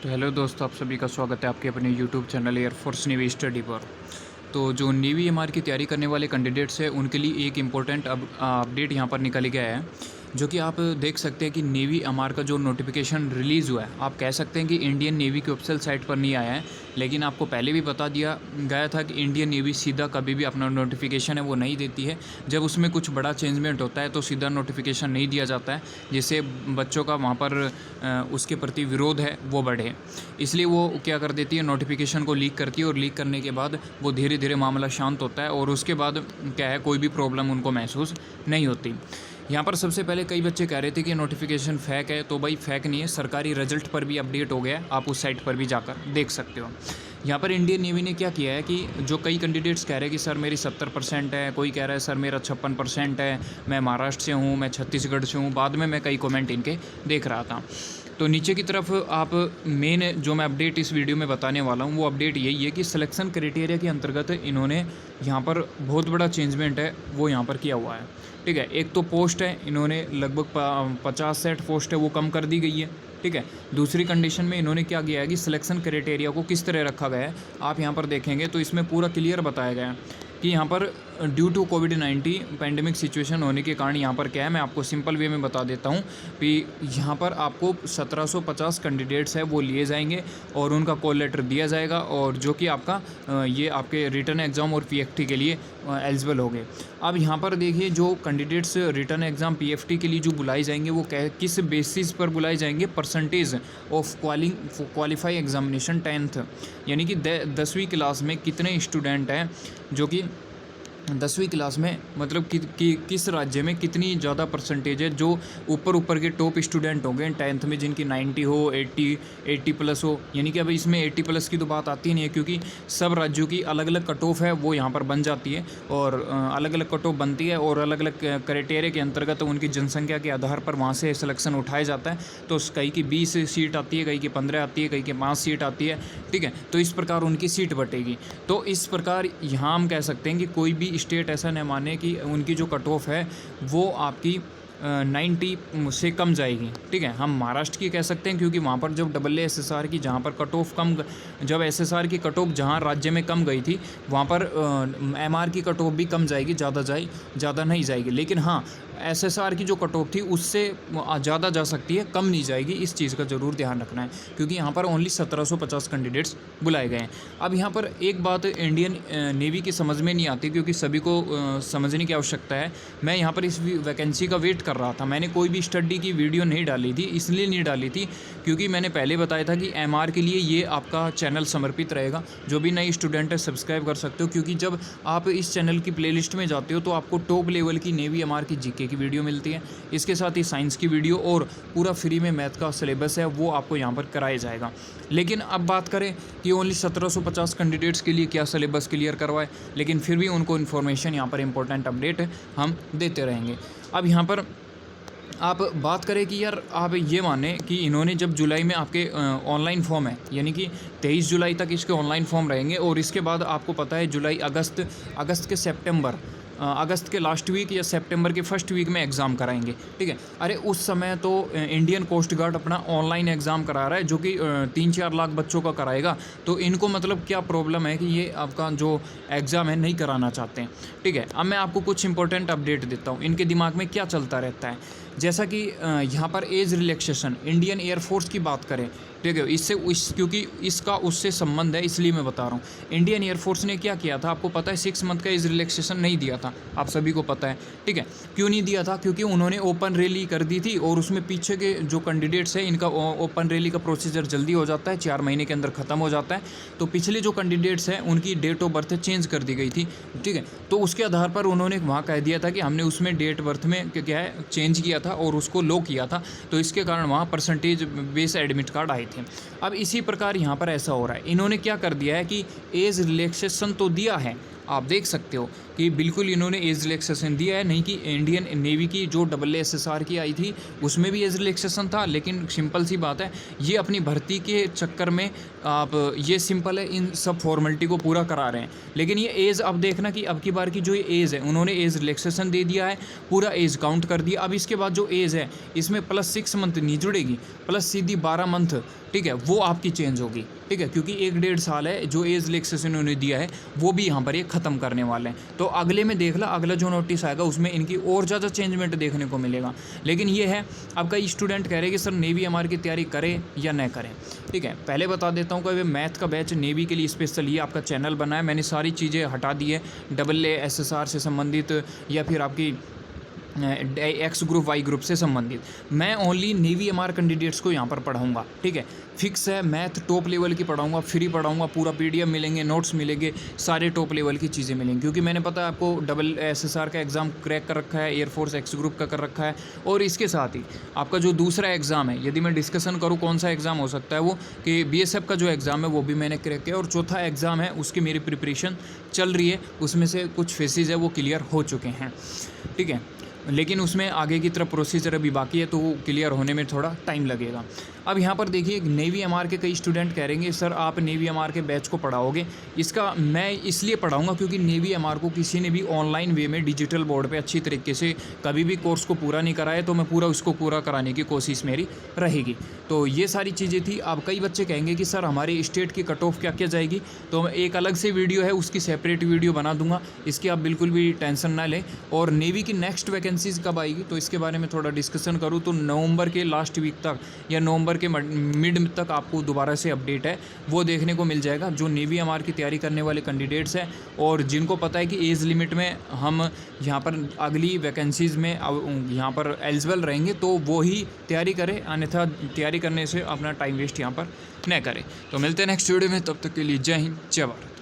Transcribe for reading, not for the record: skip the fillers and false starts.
तो हेलो दोस्तों, आप सभी का स्वागत है आपके अपने YouTube channel air force navy study पर। तो जो नेवी एमआर की तैयारी करने वाले कैंडिडेट्स हैं उनके लिए एक इम्पोर्टेंट अपडेट यहाँ पर निकल गया है, जो कि आप देख सकते हैं कि नेवी एमआर का जो नोटिफिकेशन रिलीज़ हुआ है, आप कह सकते हैं कि इंडियन नेवी की ऑफिशियल साइट पर नहीं आया है, लेकिन आपको पहले भी बता दिया गया था कि इंडियन नेवी सीधा कभी भी अपना नोटिफिकेशन है वो नहीं देती है। जब उसमें कुछ बड़ा चेंजमेंट होता है तो सीधा नोटिफिकेशन नहीं दिया जाता है, जिससे बच्चों का वहाँ पर उसके प्रति विरोध है वो बढ़े। इसलिए वो क्या कर देती है, नोटिफिकेशन को लीक करती है, और लीक करने के बाद वो धीरे धीरे मामला शांत होता है और उसके बाद क्या है, कोई भी प्रॉब्लम उनको महसूस नहीं होती। यहाँ पर सबसे पहले कई बच्चे कह रहे थे कि नोटिफिकेशन फेक है, तो भाई फेक नहीं है, सरकारी रिजल्ट पर भी अपडेट हो गया है, आप उस साइट पर भी जाकर देख सकते हो। यहाँ पर इंडियन नेवी ने क्या किया है कि जो कई कैंडिडेट्स कह रहे हैं कि सर मेरी 70% है, कोई कह रहा है सर मेरा 56% है, मैं महाराष्ट्र से हूँ, मैं छत्तीसगढ़ से हूँ, बाद में मैं कई कमेंट इनके देख रहा था। तो नीचे की तरफ आप मेन जो मैं अपडेट इस वीडियो में बताने वाला हूँ वो अपडेट यही है कि सिलेक्शन क्राइटेरिया के अंतर्गत इन्होंने यहाँ पर बहुत बड़ा चेंजमेंट है वो यहाँ पर किया हुआ है। ठीक है, एक तो पोस्ट है, इन्होंने लगभग 50-60 पोस्ट है वो कम कर दी गई है। ठीक है, दूसरी कंडीशन में इन्होंने क्या किया है कि सिलेक्शन क्राइटेरिया को किस तरह रखा गया है, आप यहाँ पर देखेंगे तो इसमें पूरा क्लियर बताया गया है कि यहाँ पर ड्यू टू कोविड-19 पैंडेमिक सिचुएशन होने के कारण यहाँ पर क्या है, मैं आपको सिंपल वे में बता देता हूँ कि यहाँ पर आपको 1750 कैंडिडेट्स है वो लिए जाएंगे और उनका कॉल लेटर दिया जाएगा, और जो कि आपका ये आपके रिटर्न एग्ज़ाम और पीएफटी के लिए एलिजिबल हो गए। अब यहाँ पर देखिए, जो कैंडिडेट्स रिटर्न एग्ज़ाम पीएफटी के लिए जो बुलाई जाएंगे वो किस बेसिस पर बुलाई जाएंगे, percentage of qualify examination 10th, यानी कि 10वीं क्लास में कितने स्टूडेंट हैं जो कि 10वीं क्लास में मतलब किस राज्य में कितनी ज़्यादा परसेंटेज है, जो ऊपर के टॉप स्टूडेंट होंगे 10th में जिनकी 90 हो, 80 प्लस हो। यानी कि अब इसमें 80 प्लस की तो बात आती नहीं है, क्योंकि सब राज्यों की अलग अलग कट ऑफ है वो यहाँ पर बन जाती है, और अलग अलग कट ऑफ बनती है, और अलग अलग क्राइटेरिया के अंतर्गत उनकी जनसंख्या के आधार पर वहाँ से सिलेक्शन उठाया जाता है। तो कई की 20 सीट आती है, कई की 15 आती है, कई की 5 सीट आती है। ठीक है, तो इस प्रकार उनकी सीट बटेगी। तो इस प्रकार यहाँ हम कह सकते हैं कि कोई भी स्टेट ऐसा न माने कि उनकी जो कट ऑफ है वो आपकी 90 से कम जाएगी। ठीक है, हम महाराष्ट्र की कह सकते हैं, क्योंकि वहाँ पर जब SSR की जहाँ पर कट ऑफ कम, जब SSR की कट ऑफ जहाँ राज्य में कम गई थी वहाँ पर MR की कट ऑफ भी कम जाएगी, ज़्यादा नहीं जाएगी। लेकिन हाँ, SSR की जो कट ऑफ थी उससे ज़्यादा जा सकती है, कम नहीं जाएगी। इस चीज़ का ज़रूर ध्यान रखना है, क्योंकि यहाँ पर ओनली 1750 कैंडिडेट्स बुलाए गए हैं। अब यहाँ पर एक बात इंडियन नेवी की समझ में नहीं आती, क्योंकि सभी को समझने की आवश्यकता है। मैं यहाँ पर इस वैकेंसी का वेट कर रहा था, मैंने कोई भी स्टडी की वीडियो नहीं डाली थी, इसलिए नहीं डाली थी क्योंकि मैंने पहले बताया था कि MR के लिए ये आपका चैनल समर्पित रहेगा। जो भी नई स्टूडेंट है सब्सक्राइब कर सकते हो, क्योंकि जब आप इस चैनल की प्लेलिस्ट में जाते हो तो आपको टॉप लेवल की नेवी MR की जीके की वीडियो मिलती है, इसके साथ ही साइंस की वीडियो और पूरा फ्री में मैथ का सिलेबस है वो आपको यहाँ पर कराया जाएगा। लेकिन अब बात करें कि ओनली 1750 कैंडिडेट्स के लिए क्या सिलेबस क्लियर करवाए, लेकिन फिर भी उनको इन्फॉर्मेशन यहाँ पर इंपॉर्टेंट अपडेट हम देते रहेंगे। अब यहाँ पर आप बात करें कि यार आप ये माने कि इन्होंने जब जुलाई में आपके ऑनलाइन फॉर्म है, यानी कि 23 जुलाई तक इसके ऑनलाइन फॉर्म रहेंगे, और इसके बाद आपको पता है जुलाई अगस्त के सितंबर, अगस्त के लास्ट वीक या सितंबर के फर्स्ट वीक में एग्ज़ाम कराएंगे। ठीक है, अरे उस समय तो इंडियन कोस्ट गार्ड अपना ऑनलाइन एग्ज़ाम करा रहा है, जो कि 3-4 लाख बच्चों का कराएगा। तो इनको मतलब क्या प्रॉब्लम है कि ये आपका जो एग्ज़ाम है नहीं कराना चाहते हैं। ठीक है, अब मैं आपको कुछ इंपॉर्टेंट अपडेट देता हूँ, इनके दिमाग में क्या चलता रहता है। जैसा कि यहाँ पर एज रिलैक्सेशन, इंडियन एयरफोर्स की बात करें, ठीक है, क्योंकि इसका उससे संबंध है इसलिए मैं बता रहा हूँ। इंडियन एयरफोर्स ने क्या किया था आपको पता है, 6 मंथ का एज रिलैक्सेशन नहीं दिया था, आप सभी को पता है। ठीक है, क्यों नहीं दिया था, क्योंकि उन्होंने ओपन रैली कर दी थी, और उसमें पीछे के जो कैंडिडेट्स हैं इनका ओपन रैली का प्रोसीजर जल्दी हो जाता है, 4 महीने के अंदर ख़त्म हो जाता है। तो पिछले जो कैंडिडेट्स हैं उनकी डेट ऑफ बर्थ चेंज कर दी गई थी। ठीक है, तो उसके आधार पर उन्होंने वहाँ कह दिया था कि हमने उसमें डेट बर्थ में क्या है चेंज किया था और उसको लो किया था, तो इसके कारण वहाँ परसेंटेज बेस एडमिट कार्ड आए थे। अब इसी प्रकार यहाँ पर ऐसा हो रहा है, इन्होंने क्या कर दिया है कि एज रिलैक्सेशन तो दिया है, आप देख सकते हो कि बिल्कुल इन्होंने एज रिलैक्सेशन दिया है, नहीं कि इंडियन नेवी की जो AASSR की आई थी उसमें भी एज रिलैक्सेशन था, लेकिन सिंपल सी बात है ये अपनी भर्ती के चक्कर में आप ये सिंपल है इन सब फॉर्मेलिटी को पूरा करा रहे हैं। लेकिन ये एज अब देखना कि अब की बार की जो ये एज है उन्होंने एज रिलैक्सेशन दे दिया है, पूरा एज काउंट कर दिया। अब इसके बाद जो एज है इसमें +6 मंथ नहीं जुड़ेगी, प्लस सीधी 12 मंथ, ठीक है, वो आपकी चेंज होगी, ठीक है, क्योंकि 1-1.5 साल है जो एज रिलैक्सेशन उन्होंने दिया है वो भी यहाँ पर ये ख़त्म करने वाले हैं। तो अगले में देख ला, अगला जो नोटिस आएगा उसमें इनकी और ज़्यादा चेंजमेंट देखने को मिलेगा। लेकिन ये है, अब कई स्टूडेंट कह रहे हैं कि सर नेवी एमआर की तैयारी करें या न करें। ठीक है, पहले बता देता हूँ कि मैथ का बैच नेवी के लिए स्पेशल ये आपका चैनल बना है, मैंने सारी चीज़ें हटा दी है AASSR से संबंधित या फिर आपकी X ग्रुप Y ग्रुप से संबंधित। मैं ओनली नेवी एमआर कैंडिडेट्स को यहाँ पर पढ़ाऊँगा, ठीक है, फिक्स है, मैथ टॉप लेवल की पढ़ाऊँगा, फ्री पढ़ाऊँगा, पूरा PDF मिलेंगे, नोट्स मिलेंगे, सारे टॉप लेवल की चीज़ें मिलेंगी, क्योंकि मैंने पता है आपको AASSR का एग्ज़ाम क्रैक कर रखा है, एयरफोर्स X ग्रुप का कर रखा है, और इसके साथ ही आपका जो दूसरा एग्ज़ाम है, यदि मैं डिस्कशन करूँ कौन सा एग्ज़ाम हो सकता है वो, कि BSF का जो एग्ज़ाम है वो भी मैंने क्रैक किया, और चौथा एग्ज़ाम है उसकी मेरी प्रिपरेशन चल रही है, उसमें से कुछ फेसेज है वो क्लियर हो चुके हैं, ठीक है, लेकिन उसमें आगे की तरफ प्रोसीजर अभी बाकी है, तो वो क्लियर होने में थोड़ा टाइम लगेगा। अब यहाँ पर देखिए, नेवी एमआर के कई स्टूडेंट कह रहेंगे सर आप नेवी एमआर के बैच को पढ़ाओगे। इसका मैं इसलिए पढ़ाऊँगा क्योंकि नेवी एमआर को किसी ने भी ऑनलाइन वे में डिजिटल बोर्ड पे अच्छी तरीके से कभी भी कोर्स को पूरा नहीं कराया, तो मैं पूरा उसको पूरा कराने की कोशिश मेरी रहेगी। तो ये सारी चीज़ें थी। अब कई बच्चे कहेंगे कि सर हमारे स्टेट की कट ऑफ क्या क्या जाएगी, तो एक अलग से वीडियो है, उसकी सेपरेट वीडियो बना दूंगा, इसकी आप बिल्कुल भी टेंशन ना लें। और नेवी की नेक्स्ट वैकेंसीज़ कब आएगी तो इसके बारे में थोड़ा डिस्कशन करूँ तो नवंबर के लास्ट वीक तक या नवंबर के मिड तक आपको दोबारा से अपडेट है वो देखने को मिल जाएगा। जो नेवी एमआर की तैयारी करने वाले कैंडिडेट्स हैं और जिनको पता है कि एज लिमिट में हम यहाँ पर अगली वैकेंसीज़ में यहाँ पर एलिजिबल रहेंगे, तो वो ही तैयारी करें, अन्यथा तैयारी करने से अपना टाइम वेस्ट यहाँ पर न करें। तो मिलते हैं नेक्स्ट वीडियो में, तब तक के लिए जय हिंद, जय भारत।